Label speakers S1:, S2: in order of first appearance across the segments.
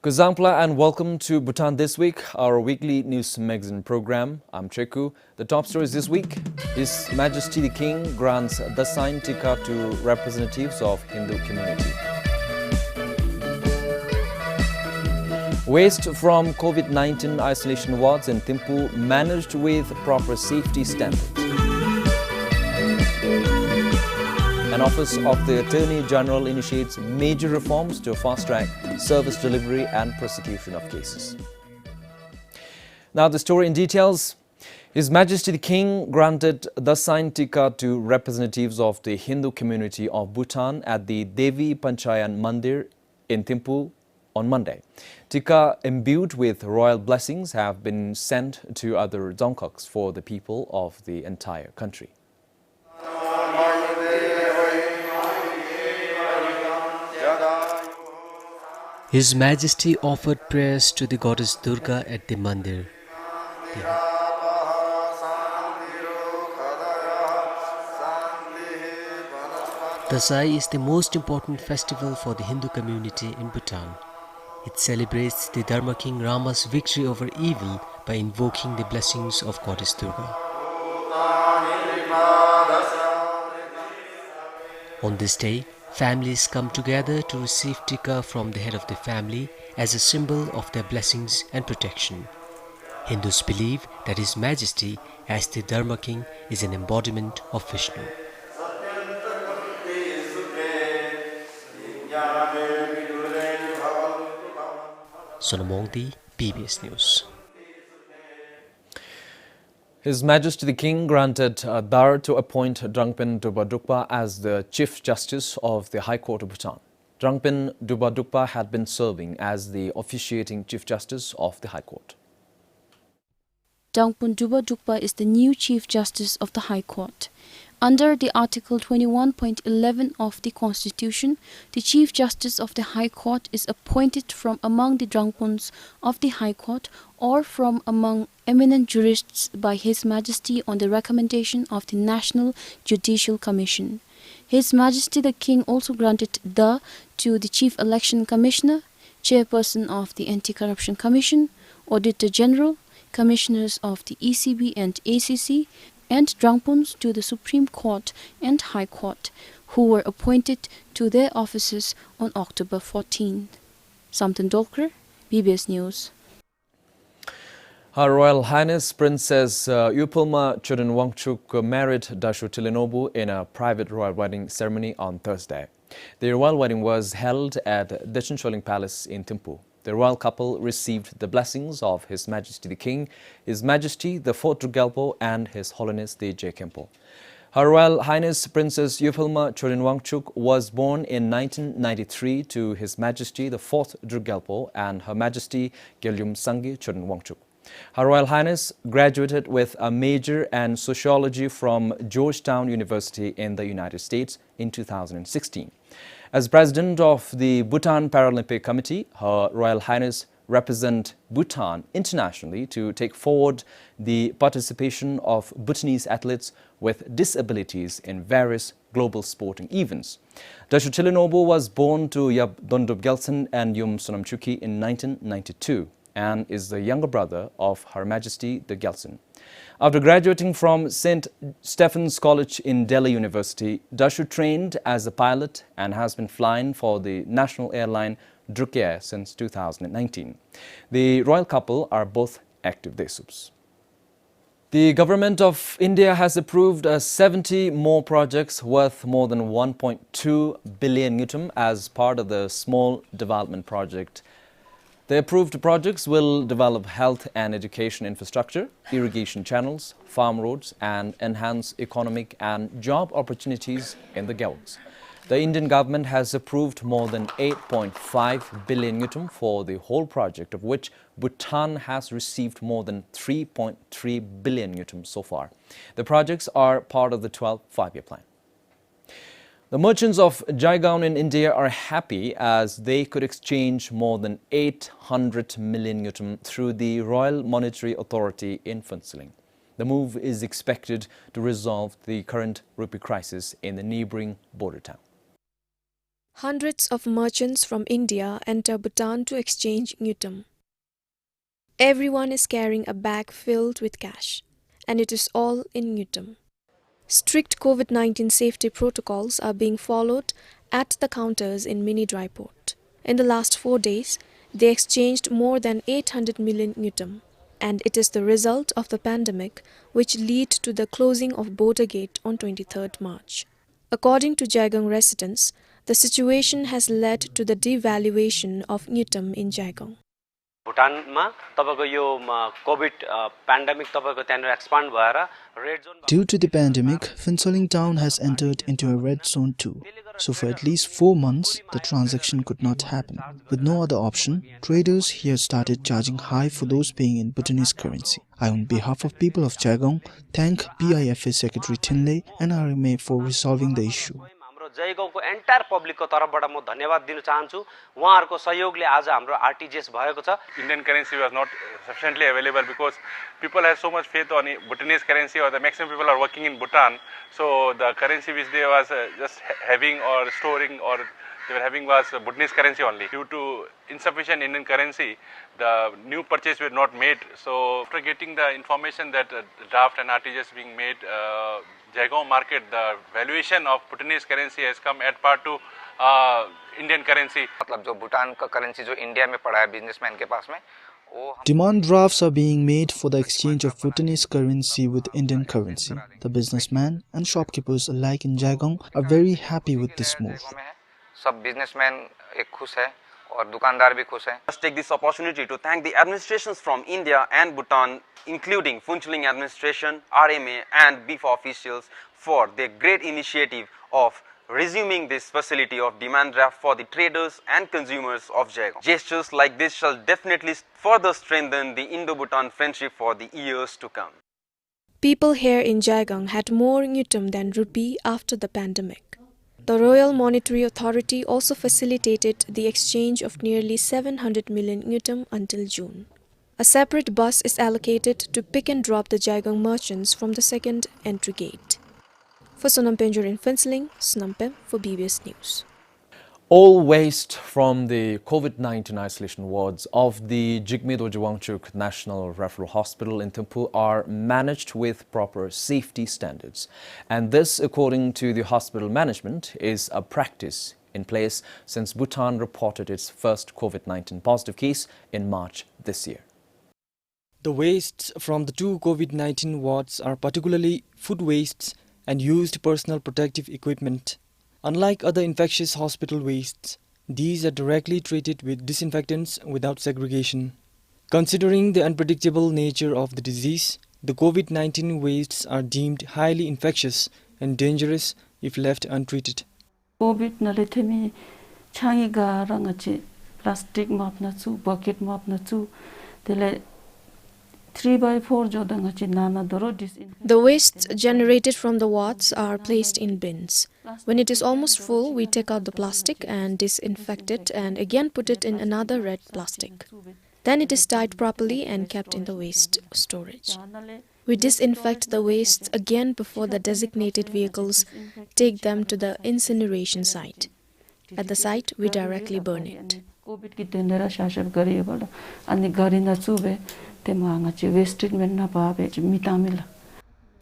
S1: Kuzampla and welcome to Bhutan This Week, our weekly news magazine program. I'm Cheku. The top stories this week: His Majesty the King grants the sign tika to representatives of Hindu community. Waste from COVID-19 isolation wards in Thimphu managed with proper safety standards. An Office of the Attorney General initiates major reforms to fast-track service delivery and prosecution of cases. Now the story in details. His Majesty the King granted the sign tika to representatives of the Hindu community of Bhutan at the Devi Panchayan Mandir in Thimphu on Monday. Tika imbued with royal blessings have been sent to other dzongkaks for the people of the entire country.
S2: His Majesty offered prayers to the goddess Durga at the Mandir. Dasai is the most important festival for the Hindu community in Bhutan. It celebrates the Dharma King Rama's victory over evil by invoking the blessings of goddess Durga. On this day, families come together to receive tika from the head of the family as a symbol of their blessings and protection. Hindus believe that His Majesty, as the Dharma King, is an embodiment of Vishnu. Sonamongdi, PBS News.
S1: His Majesty the King granted Dar to appoint Drangpen Dubadukpa as the Chief Justice of the High Court of Bhutan. Drangpen Dubadukpa had been serving as the officiating Chief Justice of the High Court.
S3: Drangpen Dubadukpa is the new Chief Justice of the High Court. Under the Article 21.11 of the Constitution, the Chief Justice of the High Court is appointed from among the Drangpens of the High Court or from among eminent jurists by His Majesty on the recommendation of the National Judicial Commission. His Majesty the King also granted to the Chief Election Commissioner, Chairperson of the Anti-Corruption Commission, Auditor General, Commissioners of the ECB and ACC, and Drangpens to the Supreme Court and High Court, who were appointed to their offices on October 14th. Samten Dolker, PBS News.
S1: Her Royal Highness Princess Yupulma Churinwangchuk married Dashu Tilinobu in a private royal wedding ceremony on Thursday. The royal wedding was held at Dechincholing Palace in Thimphu. The royal couple received the blessings of His Majesty the King, His Majesty the 4th Drugyalpo and His Holiness the Jkempo. Her Royal Highness Princess Yupulma Churinwangchuk was born in 1993 to His Majesty the 4th Drugyalpo and Her Majesty Gyalum Sangye Churinwangchuk. Her Royal Highness graduated with a major in sociology from Georgetown University in the United States in 2016. As President of the Bhutan Paralympic Committee, Her Royal Highness represents Bhutan internationally to take forward the participation of Bhutanese athletes with disabilities in various global sporting events. Dashu Tilinobu was born to Yab Dondub Gelson and Yum Sonamchuki in 1992 and is the younger brother of Her Majesty the Gelson. After graduating from St. Stephen's College in Delhi University, Dashu trained as a pilot and has been flying for the national airline Druk Air since 2019. The royal couple are both active Desubs. The government of India has approved 70 more projects worth more than 1.2 billion yutam as part of the Small Development Project. The approved projects will develop health and education infrastructure, irrigation channels, farm roads and enhance economic and job opportunities in the Gaons. The Indian government has approved more than 8.5 billion yutam for the whole project, of which Bhutan has received more than 3.3 billion yutam so far. The projects are part of the 12th five-year plan. The merchants of Jaigaon in India are happy as they could exchange more than 800 million yutam through the Royal Monetary Authority in Phuntsling. The move is expected to resolve the current rupee crisis in the neighbouring border town.
S4: Hundreds of merchants from India enter Bhutan to exchange Newton. Everyone is carrying a bag filled with cash, and it is all in Newton. Strict COVID-19 safety protocols are being followed at the counters in Mini Dryport. In the last 4 days, they exchanged more than 800 million Newton, and it is the result of the pandemic which led to the closing of border gate on 23rd March. According to Jaigong residents, the situation has led to the devaluation of Newton in Jaigong.
S5: भुटानमा तपाईको यो covid प्यान्डेमिक तपाईको त्यहाँनिर expand भएर red zone
S6: Due to the pandemic, Phinsoling town has entered into a red zone too. So for at least 4 months, the transaction could not happen. With no other option, traders here started charging high for those paying in Bhutanese currency. I, on behalf of people of Jaigong, thank PIFA Secretary Tinley and RMA for resolving the issue.
S5: हाम्रो जयगाउँको entire पब्लिकको तर्फबाट म धन्यवाद दिन चाहन्छु उहाँहरुको सहयोगले आज हाम्रो RTGS भएको छ
S7: Indian currency was not sufficiently available because people have so much faith on Bhutanese currency, or the maximum people are working in Bhutan, so the currency which they was just having or storing or they were having was Bhutanese currency only. Due to insufficient Indian currency, the new purchase were not made. So after getting the information that draft and RTGS being made, Jaigong market, the valuation of Bhutanese currency has come at par to Indian currency.
S8: मतलब जो भूटान का currency जो India में पड़ा है businessman के पास में वो
S6: Demand drafts are being made for the exchange of Bhutanese currency with Indian currency. The businessmen and shopkeepers alike in Jaigong are very happy with this move.
S8: सब बिजनेसमैन एक खुश है और दुकानदार भी खुश हैं.
S9: Let's take this opportunity to thank the administrations from India and Bhutan, including Phuentsholing administration, RMA and BIFA officials for their great initiative of resuming this facility of demand draft for the traders and consumers of Jaigong. Gestures like this shall definitely further strengthen the Indo-Bhutan friendship for the years to come.
S4: People here in Jaigong had more Newton than rupee after the pandemic. The Royal Monetary Authority also facilitated the exchange of nearly 700 million Newton until June. A separate bus is allocated to pick and drop the Jaigong merchants from the second entry gate. For Sonampenjor in Phinsoling, Sonampem for BBS News.
S1: All waste from the COVID-19 isolation wards of the Jigme Dojawangchuk National Referral Hospital in Thimphu are managed with proper safety standards. And this, according to the hospital management, is a practice in place since Bhutan reported its first COVID-19 positive case in March this year.
S10: The wastes from the 2 COVID-19 wards are particularly food wastes and used personal protective equipment. Unlike other infectious hospital wastes, these are directly treated with disinfectants without segregation. Considering the unpredictable nature of the disease, the COVID-19 wastes are deemed highly infectious and dangerous if left untreated.
S11: COVID-19 changiga rangachi plastic map na chu bucket map na chu tele 3x4 jodangachi nana doro
S4: The wastes generated from the wards are placed in bins. When it is almost full, we take out the plastic and disinfect it and again put it in another red plastic. Then it is tied properly and kept in the waste storage. We disinfect the wastes again before the designated vehicles take them to the incineration site. At the site, we directly burn it.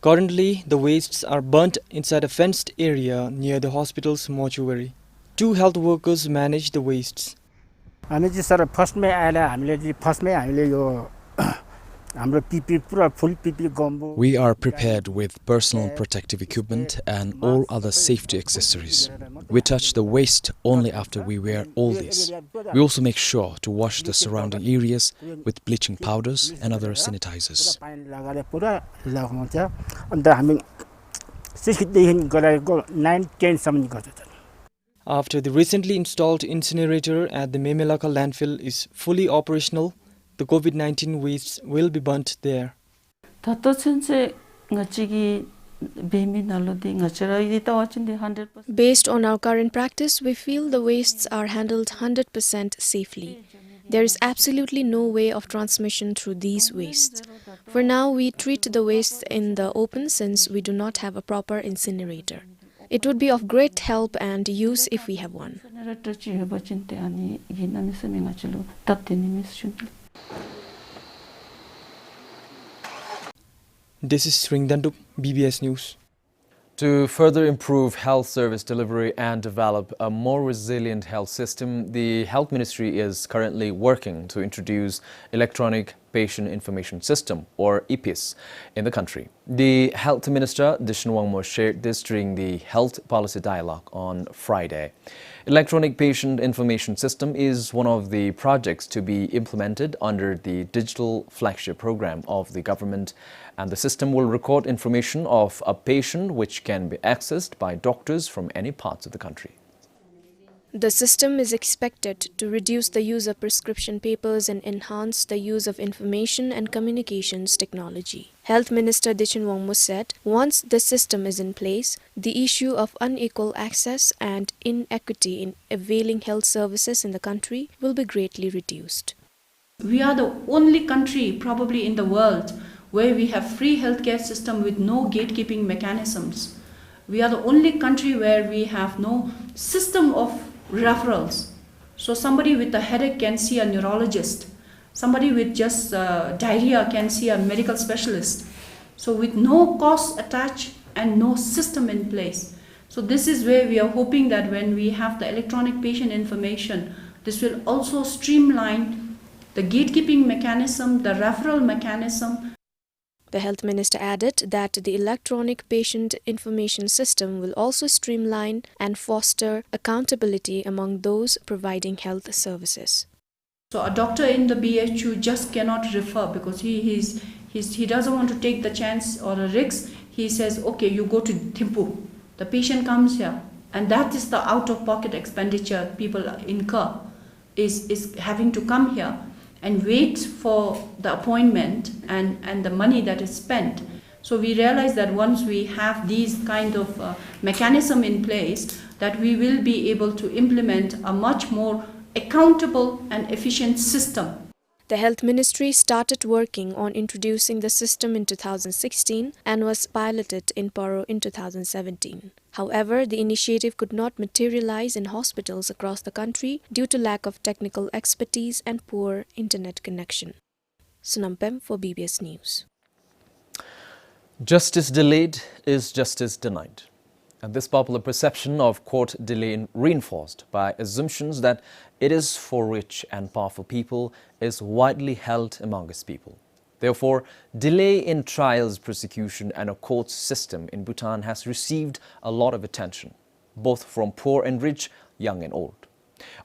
S10: Currently, the wastes are burnt inside a fenced area near the hospital's mortuary. 2 health workers manage the wastes.
S12: We are prepared with personal protective equipment and all other safety accessories. We touch the waste only after we wear all these. We also make sure to wash the surrounding areas with bleaching powders and other sanitizers.
S10: After the recently installed incinerator at the Memelaka landfill is fully operational, the COVID-19 wastes will be burnt there.
S4: Based on our current practice, we feel the wastes are handled 100% safely. There is absolutely no way of transmission through these wastes. For now, we treat the wastes in the open since we do not have a proper incinerator. It would be of great help and use if we have one.
S10: This is Sringdandup, BBS News.
S1: To further improve health service delivery and develop a more resilient health system, the Health Ministry is currently working to introduce Electronic Patient Information System, or EPIS, in the country. The Health Minister, Dishan Wangmo, shared this during the Health Policy Dialogue on Friday. Electronic Patient Information System is one of the projects to be implemented under the Digital Flagship Program of the government, and the system will record information of a patient which can be accessed by doctors from any parts of the country.
S4: The system is expected to reduce the use of prescription papers and enhance the use of information and communications technology. Health Minister Dishan Wangmo said, once the system is in place, the issue of unequal access and inequity in availing health services in the country will be greatly reduced.
S13: We are the only country probably in the world where we have free healthcare system with no gatekeeping mechanisms. We are the only country where we have no system of referrals. So somebody with a headache can see a neurologist. Somebody with just diarrhea can see a medical specialist. So with no cost attached and no system in place. So this is where we are hoping that when we have the electronic patient information, this will also streamline the gatekeeping mechanism, the referral mechanism.
S4: The Health Minister added that the Electronic Patient Information System will also streamline and foster accountability among those providing health services.
S13: So a doctor in the BHU just cannot refer because he doesn't want to take the chance or a risk. He says, okay, you go to Thimphu. The patient comes here, and that is the out-of-pocket expenditure people incur, is having to come here and wait for the appointment and the money that is spent. So we realize that once we have these kind of mechanism in place, that we will be able to implement a much more accountable and efficient system.
S4: The Health Ministry started working on introducing the system in 2016 and was piloted in Paro in 2017. However, the initiative could not materialize in hospitals across the country due to lack of technical expertise and poor internet connection. Sunampem for BBS News.
S1: Justice delayed is justice denied. And this popular perception of court delay reinforced by assumptions that it is for rich and powerful people is widely held among its people. Therefore, delay in trials, prosecution and a court system in Bhutan has received a lot of attention, both from poor and rich, young and old.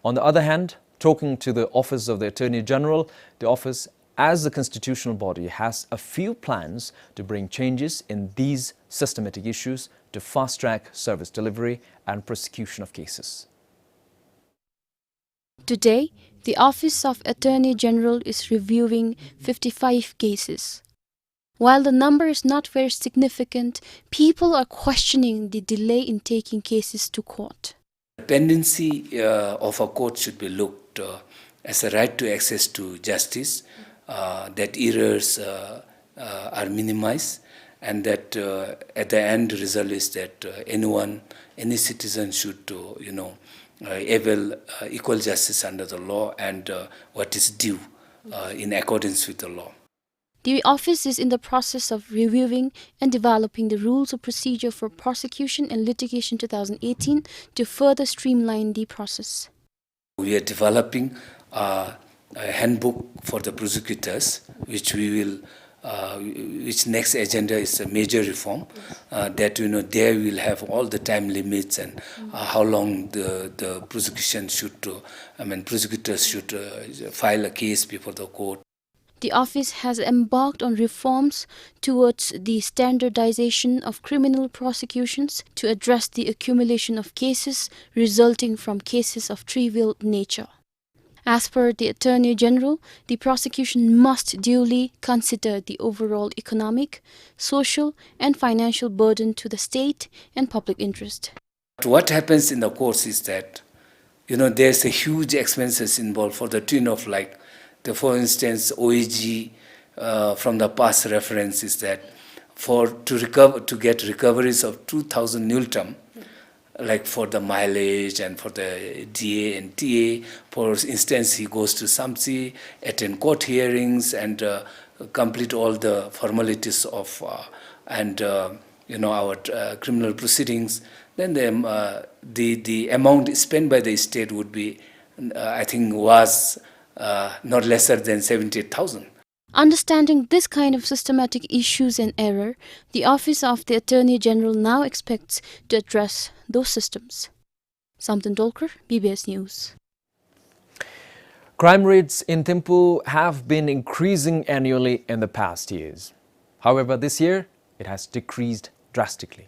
S1: On the other hand, talking to the Office of the Attorney General, the office as the constitutional body has a few plans to bring changes in these systematic issues to fast-track service delivery and prosecution of cases.
S3: Today, the Office of Attorney General is reviewing 55 cases. While the number is not very significant, people are questioning the delay in taking cases to court.
S14: The pendency of a court should be looked as a right to access to justice, that errors are minimized, and that at the end result is that any citizen should, avail equal justice under the law and what is due in accordance with the law.
S3: The office is in the process of reviewing and developing the rules of procedure for prosecution and litigation 2018 to further streamline the process.
S14: We are developing a handbook for the prosecutors, which we will, which next agenda is a major reform, that there will have all the time limits and how long the prosecution should, prosecutors should file a case before the court.
S3: The office has embarked on reforms towards the standardization of criminal prosecutions to address the accumulation of cases resulting from cases of trivial nature. As per the Attorney General, the prosecution must duly consider the overall economic, social and financial burden to the state and public interest.
S14: What happens in the courts is that, there's a huge expenses involved for the tune of for instance, OAG from the past reference is that to get recoveries of 2,000 nultam, like for the mileage and for the DA and TA. For instance, he goes to Samsi, attend court hearings, and complete all the formalities of our criminal proceedings. Then the amount spent by the state would be, I think, was not lesser than 78,000.
S3: Understanding this kind of systematic issues and error, the Office of the Attorney General now expects to address those systems. Samtan Dolkar, BBS News.
S1: Crime rates in Thimphu have been increasing annually in the past years. However, this year, it has decreased drastically.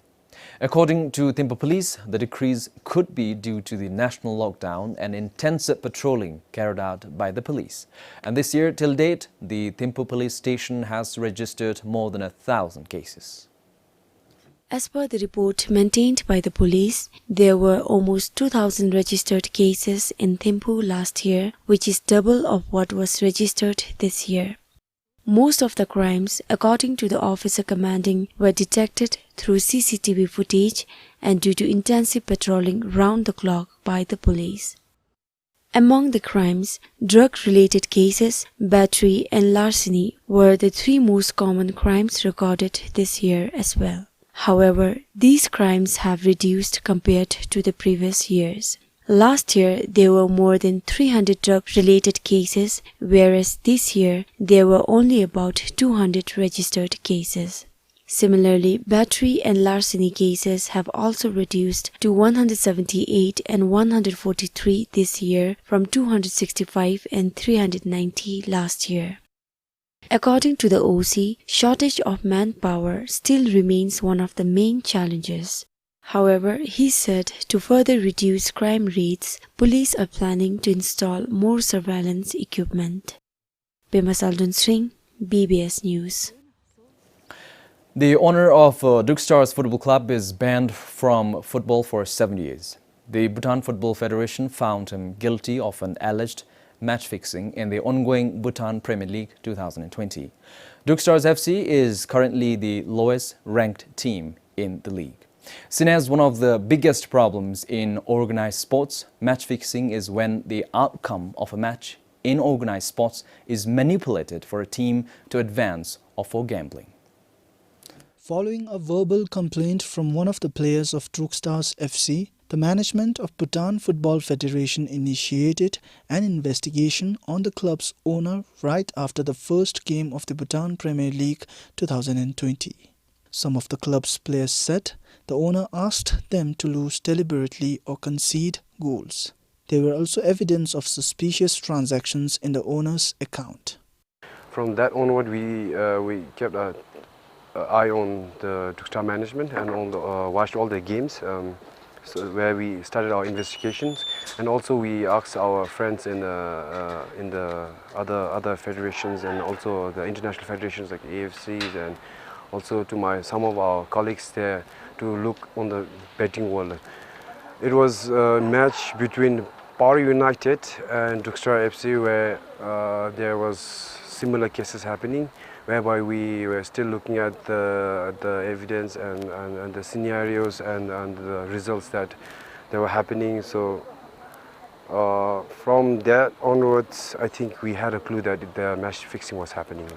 S1: According to Thimphu Police, the decrease could be due to the national lockdown and intensive patrolling carried out by the police. And this year, till date, the Thimphu Police Station has registered more than 1,000 cases.
S15: As per the report maintained by the police, there were almost 2,000 registered cases in Thimphu last year, which is double of what was registered this year. Most of the crimes, according to the officer commanding, were detected through CCTV footage and due to intensive patrolling round the clock by the police. Among the crimes, drug-related cases, battery and larceny were the three most common crimes recorded this year as well. However, these crimes have reduced compared to the previous years. Last year, there were more than 300 drug-related cases, whereas this year, there were only about 200 registered cases. Similarly, battery and larceny cases have also reduced to 178 and 143 this year from 265 and 390 last year. According to the OC, shortage of manpower still remains one of the main challenges. However, he said to further reduce crime rates, police are planning to install more surveillance equipment. Bima Saldun Singh, BBS News.
S1: The owner of Duke Stars Football Club is banned from football for 7 years. The Bhutan Football Federation found him guilty of an alleged match fixing in the ongoing Bhutan Premier League 2020. Duke Stars FC is currently the lowest ranked team in the league. Seen as one of the biggest problems in organized sports, match fixing is when the outcome of a match in organized sports is manipulated for a team to advance or for gambling.
S6: Following a verbal complaint from one of the players of Duke Stars FC, the management of Bhutan Football Federation initiated an investigation on the club's owner right after the first game of the Bhutan Premier League 2020. Some of the club's players said the owner asked them to lose deliberately or concede goals. There were also evidence of suspicious transactions in the owner's account.
S16: From that onward, we kept an eye on the Duke Star management and watched all the games. Where we started our investigations, and also we asked our friends in the other federations and also the international federations like AFCs, and also to some of our colleagues there to look on the betting world. It was a match between Power United and Duke Star FC where there was similar cases happening, whereby we were still looking at the evidence and the scenarios and the results that were happening. So from that onwards, I think we had a clue that the match fixing was happening.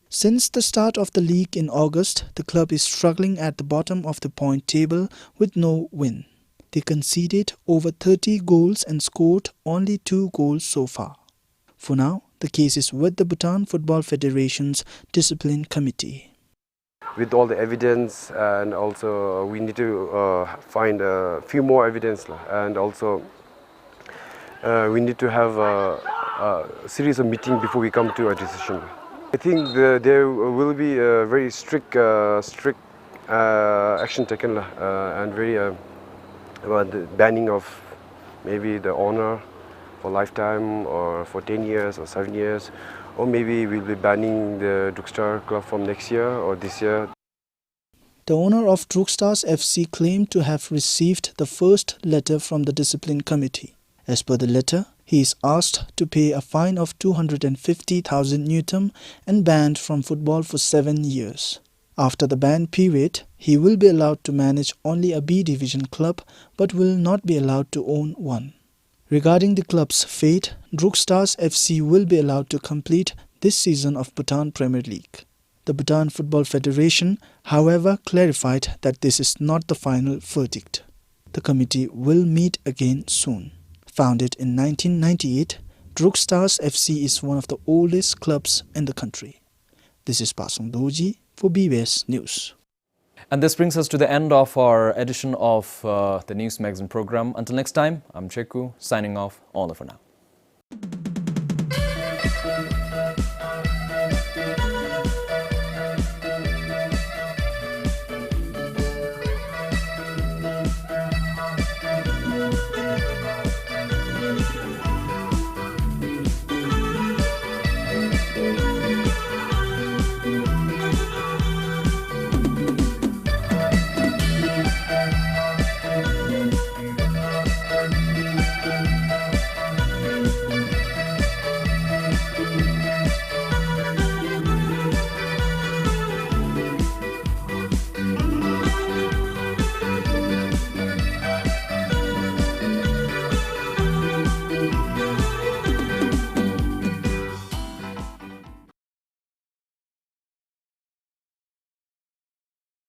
S6: Since the start of the league in August, the club is struggling at the bottom of the point table with no win. They conceded over 30 goals and scored only 2 goals so far. For now, the case is with the Bhutan Football Federation's Discipline Committee.
S16: With all the evidence, and also we need to find a few more evidence, and also we need to have a series of meetings before we come to a decision. I think there will be a very strict action taken and very about the banning of maybe the owner for lifetime or for 10 years or 7 years, or maybe we'll be banning the Duke Star Club from next year or this year.
S6: The owner of Duke Stars FC claimed to have received the first letter from the Discipline Committee. As per the letter, he is asked to pay a fine of 250,000 Newton and banned from football for 7 years. After the ban period, he will be allowed to manage only a B division club but will not be allowed to own one. Regarding the club's fate, Druk Stars FC will be allowed to complete this season of Bhutan Premier League. The Bhutan Football Federation, however, clarified that this is not the final verdict. The committee will meet again soon. Founded in 1998, Druk Stars FC is one of the oldest clubs in the country. This is Pasung Doji for BBS News.
S1: And this brings us to the end of our edition of the News Magazine program. Until next time, I'm Cheku, signing off. All for now.